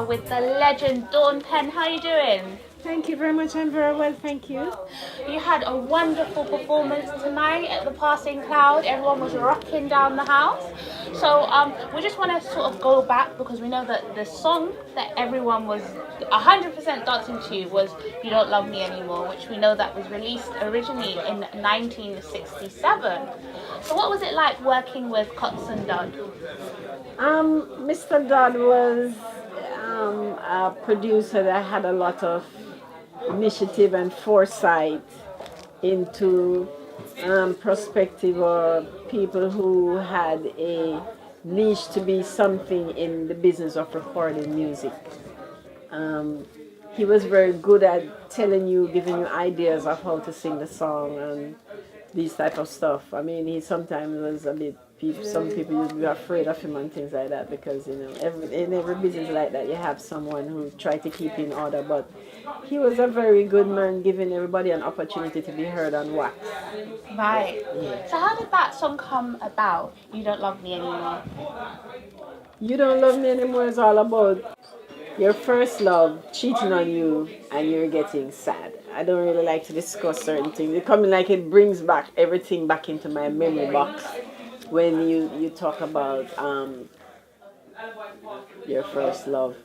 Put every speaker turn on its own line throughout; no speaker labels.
with the legend Dawn Penn. How are you doing?
Thank you very much. I'm very well, thank you.
You had a wonderful performance tonight at the Passing Cloud. Everyone was rocking down the house. So we just want to sort of go back because we know that the song that everyone was 100% dancing to was You Don't Love Me Anymore, which we know that was released originally in 1967. So what was it like working with Coxson Dodd?
Mr. Dodd was a producer that had a lot of initiative and foresight into perspective or people who had a niche to be something in the business of recording music. He was very good at telling you, giving you ideas of how to sing the song and these type of stuff. I mean, he sometimes was a bit, some people would be afraid of him and things like that because, you know, in every business like that, you have someone who try to keep in order. But he was a very good man, giving everybody an opportunity to be heard on wax.
Right.
Yeah.
So how did that song come about, You Don't Love Me Anymore?
You Don't Love Me Anymore is all about your first love cheating on you and you're getting sad. I don't really like to discuss certain things. It comes like it brings back everything back into my memory box when you talk about your first love.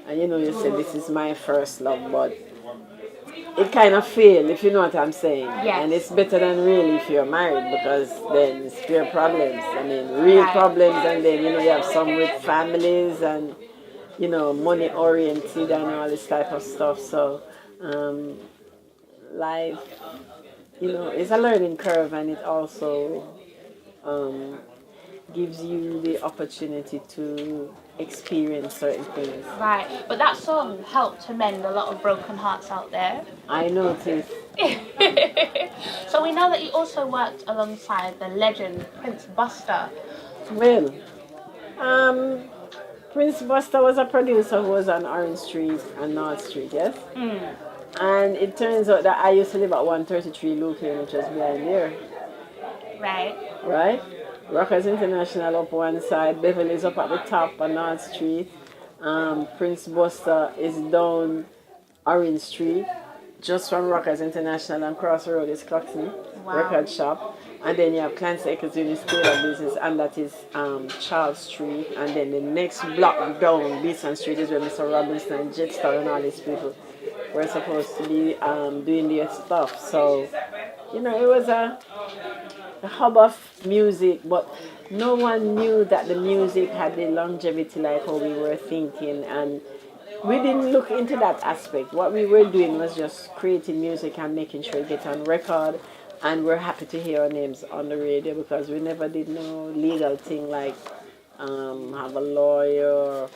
And you know, you said this is my first love, but it kind of failed, if you know what I'm saying.
Yes.
And it's better than really if you're married because then it's pure problems. I mean, real problems, and then, you know, you have some with families and, you know, money oriented and all this type of stuff. So life, you know, is a learning curve, and it also gives you the opportunity to experience certain things.
Right, but that song helped to mend a lot of broken hearts out there.
I noticed.
So we know that you also worked alongside the legend Prince Buster.
Well, Prince Buster was a producer who was on Orange Street and North Street, yes?
Mm.
And it turns out that I used to live at 133 Luke Lane, which was behind there.
Right.
Right? Rockers International up one side, Beverly's up at the top on North Street. Prince Buster is down Orange Street, just from Rockers International, and cross the road is Coxson Record Shop. And then you have Clancy Eccles doing his tailor business, and that is Charles Street. And then the next block down, Beeson Street, is where Mr. Robinson, Jetstar, and all these people were supposed to be doing their stuff. So, you know, it was a hub of music, but no one knew that the music had the longevity like how we were thinking, and we didn't look into that aspect. What we were doing was just creating music and making sure it get on record, and we're happy to hear our names on the radio because we never did no legal thing like have a lawyer,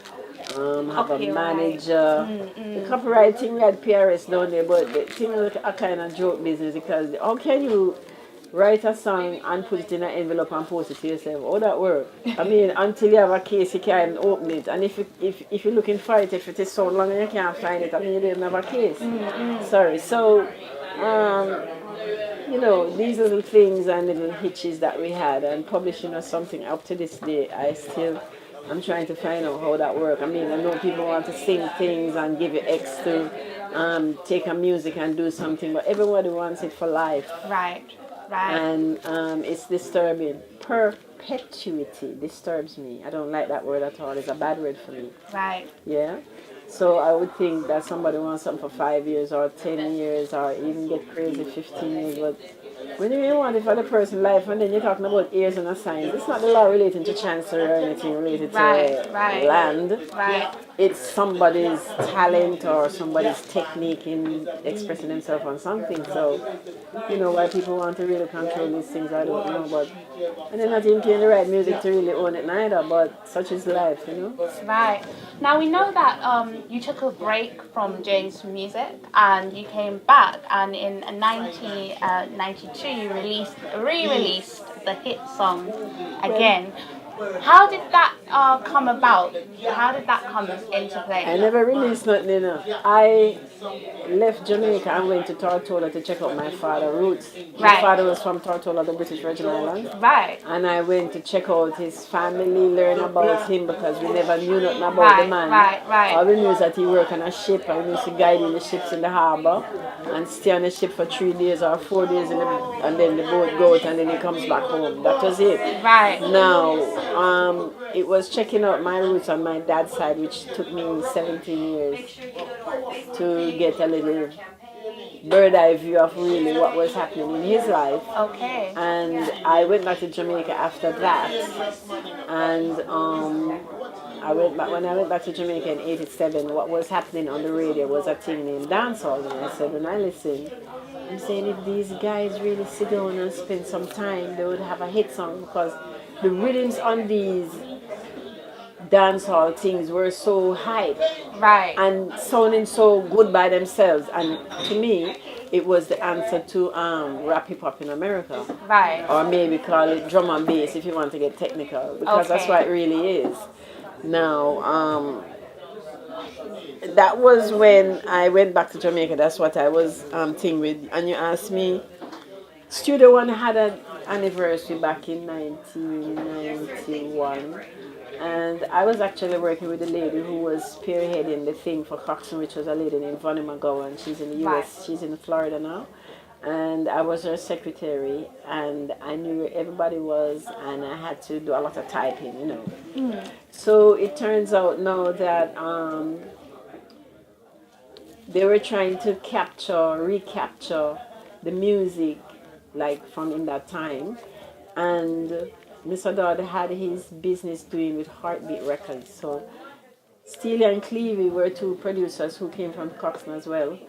have a manager. The copyright thing, we had PRS down there, but the thing was a kind of joke business because how can you write a song and put it in an envelope and post it to yourself? How that work? I mean, until you have a case, you can't even open it. And if you're looking for it, if it is so long and you can't find it, I mean, you don't have a case. Sorry. So, you know, these little things and little hitches that we had, and publishing was something up to this day. I'm trying to find out how that works. I mean, I know people want to sing things and give it X to take a music and do something, but everybody wants it for life.
Right. Right.
And it's disturbing. Perpetuity disturbs me. I don't like that word at all. It's a bad word for me.
Right.
Yeah. So I would think that somebody wants something for 5 years or 10 years or even get crazy 15 years. But when you really want it for the person's life, and then you're talking about years and a science, it's not the law relating to chancery or anything related to land.
Right.
It's somebody's talent or somebody's technique in expressing themselves on something. So, you know, why people want to really control these things, I don't know. But and they're not even playing the right music to really own it neither. But such is life, you know.
Right. Now we know that you took a break from doing some music and you came back, and in 1992 you re-released the hit song again. How did that come about? How did that come into play?
I never released nothing, you know. I left Jamaica and went to Tortola to check out my father's roots. My
Right.
father was from Tortola, the British Virgin Islands.
Right.
And I went to check out his family, learn about him because we never knew nothing about
Right,
the man.
right.
All we knew is that he worked on a ship and we used to guide in the ships in the harbour and stay on the ship for 3 days or 4 days and then the boat goes and then he comes back home. That was it.
Right.
Now, it was checking out my roots on my dad's side, which took me 17 years to get a little bird eye view of really what was happening in his life.
Okay.
And I went back to Jamaica after that. And when I went back to Jamaica in '87, what was happening on the radio was a thing named dancehall. And I said, when I listened, I'm saying if these guys really sit down and spend some time, they would have a hit song because the rhythms on these dancehall things were so high,
right,
and sounding so good by themselves. And to me, it was the answer to rap hip hop in America,
right,
or maybe call it drum and bass if you want to get technical, because that's what it really is. Now, that was when I went back to Jamaica. That's what I was thing with. And you asked me, Studio One had an anniversary back in 1991. And I was actually working with a lady who was spearheading the thing for Coxson, which was a lady named Vonnie McGowan. She's in the US,
right.
She's in Florida now. And I was her secretary, and I knew where everybody was, and I had to do a lot of typing, you know. So it turns out now that they were trying to recapture the music, like from in that time. And Mr. Dodd had his business doing with Heartbeat Records. So Steely and Clevie were two producers who came from Coxson as well.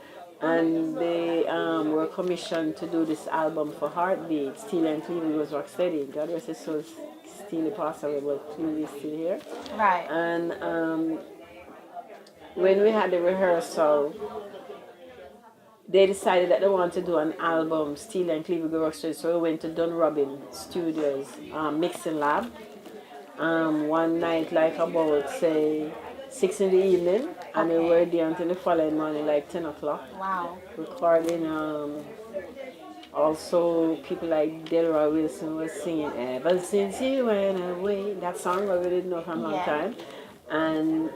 And they were commissioned to do this album for Heartbeat. Steely and Clevie was Rocksteady. God rest his soul, Steely passed away, but Clevie is still here.
Right.
And when we had the rehearsal, they decided that they wanted to do an album, Steely and Clevie Go Rocksteady, so we went to Dunrobin Studios mixing lab. One night, like about, say, 6 in the evening, and we were there until the following morning, like 10 o'clock.
Wow.
Recording, also people like Delroy Wilson was singing Ever Since You Went Away, that song that we didn't know for a long time. And,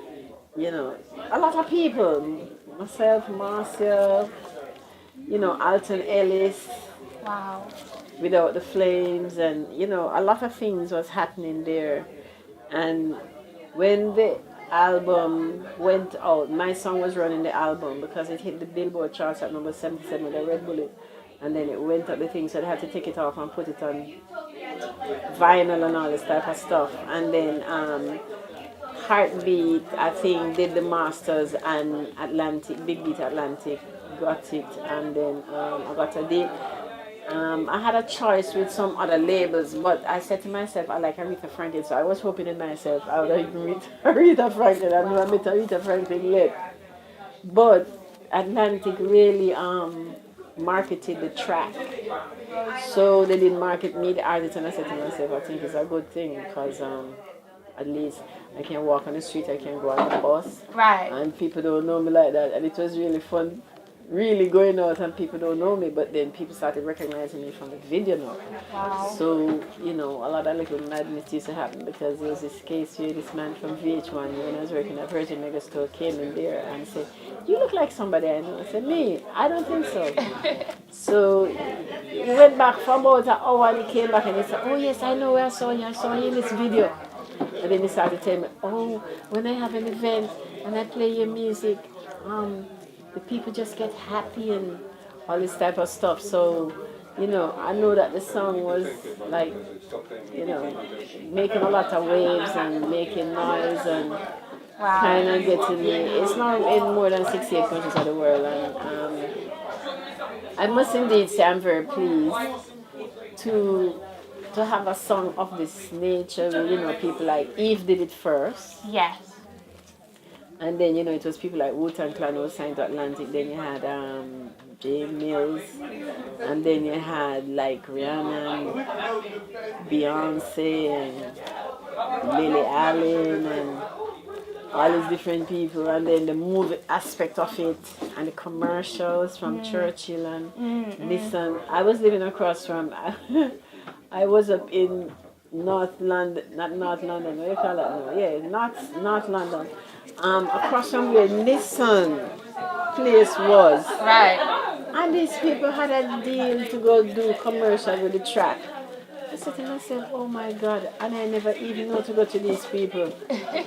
you know, a lot of people, myself, Marcia, you know, Alton Ellis.
Wow.
Without the Flames, and you know, a lot of things was happening there. And when the album went out, my song was running the album because it hit the Billboard charts at number 77 with a Red Bullet, and then it went up the thing, so they had to take it off and put it on vinyl and all this type of stuff. And then Heartbeat, I think, did the masters, and Atlantic, Big Beat Atlantic got it, and then I got a deal. I had a choice with some other labels, but I said to myself, I like Aretha Franklin, so I was hoping in myself I would even meet Aretha Franklin. I never met Aretha Franklin yet. But Atlantic really marketed the track. So they didn't market me, the artist, and I said to myself, I think it's a good thing because at least I can walk on the street, I can go on the bus.
Right.
And people don't know me like that. And it was really fun. Really going out and people don't know me, but then people started recognizing me from the video now.
Wow.
So, you know, a lot of little madness used to happen because there was this case where this man from VH1, when I was working at Virgin Megastore, came in there and said, "You look like somebody I know." I said, "Me? I don't think so." So he went back for about an hour and he came back and he said, "Oh yes, I know where I saw you in this video." And then he started telling me, "Oh, when I have an event and I play your music, the people just get happy and all this type of stuff." So, you know, I know that the song was like, you know, making a lot of waves and making noise and kind of getting me. It's now in more than 68 countries of the world, and I must indeed say I'm very pleased to have a song of this nature. You know, people like Eve did it first.
Yes.
And then, you know, it was people like Wu-Tang Clan who signed to Atlantic. Then you had J Mills. And then you had like Rihanna and Beyonce and Lily Allen and all these different people, and then the movie aspect of it, and the commercials from Churchill and Nissan. I was living across from, I was up in North London, not North London, what do you call it now? Yeah, North London. Across from where Nissan place was.
Right.
And these people had a deal to go do commercial with the track. I said to myself, oh my God, and I never even know to go to these people.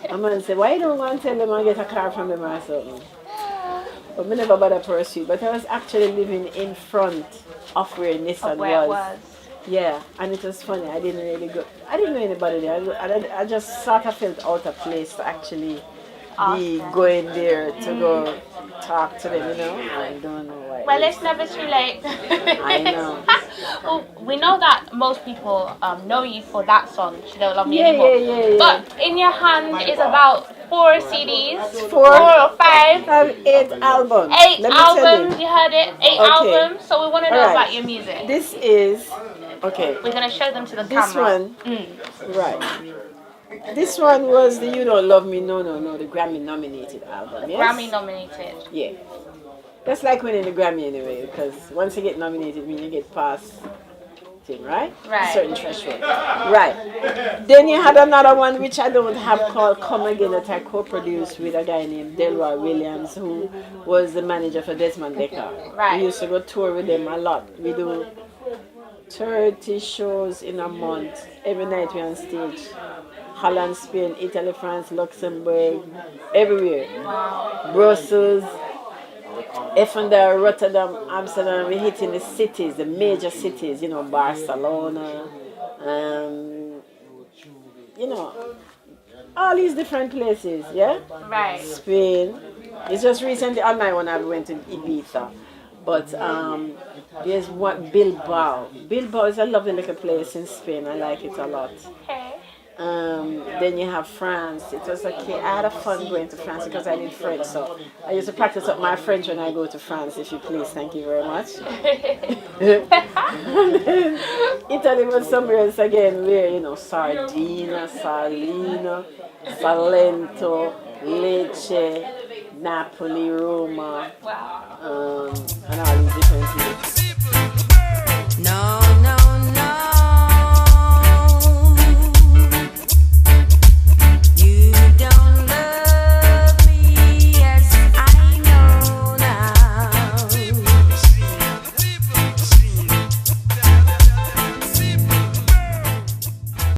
A man said, why you don't go and tell them I get a car from them or something? But me never bother pursue. But I was actually living in front of where Nissan was. Yeah, and it was funny. I didn't know anybody there. I just sort of felt out of place to actually be going there to go talk to them, I don't know why.
Well, it's never too late.
I know.
Well, we know that most people know you for that song, She Don't Love Me Anymore.
Yeah.
But in your hand is about 4 CDs, 4 or 5.
I have 8 albums.
8 albums, you heard it, 8 albums. So we want to know about your music.
This is, okay.
We're going to show them to the
this
camera.
This one, right. This one was the You Don't Love Me, No, the Grammy nominated album. Yes?
Grammy nominated.
Yeah. That's like winning the Grammy anyway, because once you get nominated, I mean you get past thing, right?
Right.
A certain threshold. Right. Then you had another one which I don't have called Come Again that I co-produced with a guy named Delroy Williams, who was the manager for Desmond Decker.
Right.
We used to go tour with them a lot. We do 30 shows in a month. Every night we're on stage. Holland, Spain, Italy, France, Luxembourg, everywhere. Brussels, Effender, Rotterdam, Amsterdam. We hit in the cities, the major cities, Barcelona, all these different places, yeah?
Right.
Spain. It's just recently on my one I went to Ibiza. But there's one, Bilbao. Bilbao is a lovely little place in Spain. I like it a lot.
Okay.
Then you have France. It was okay. I had a fun going to France because I did French, so I used to practice up my French when I go to France. If you please, thank you very much. Italy was somewhere else again, where Sardinia, Salino, Salento, Lecce, Napoli, Roma,
Wow.
and all these different things.
No.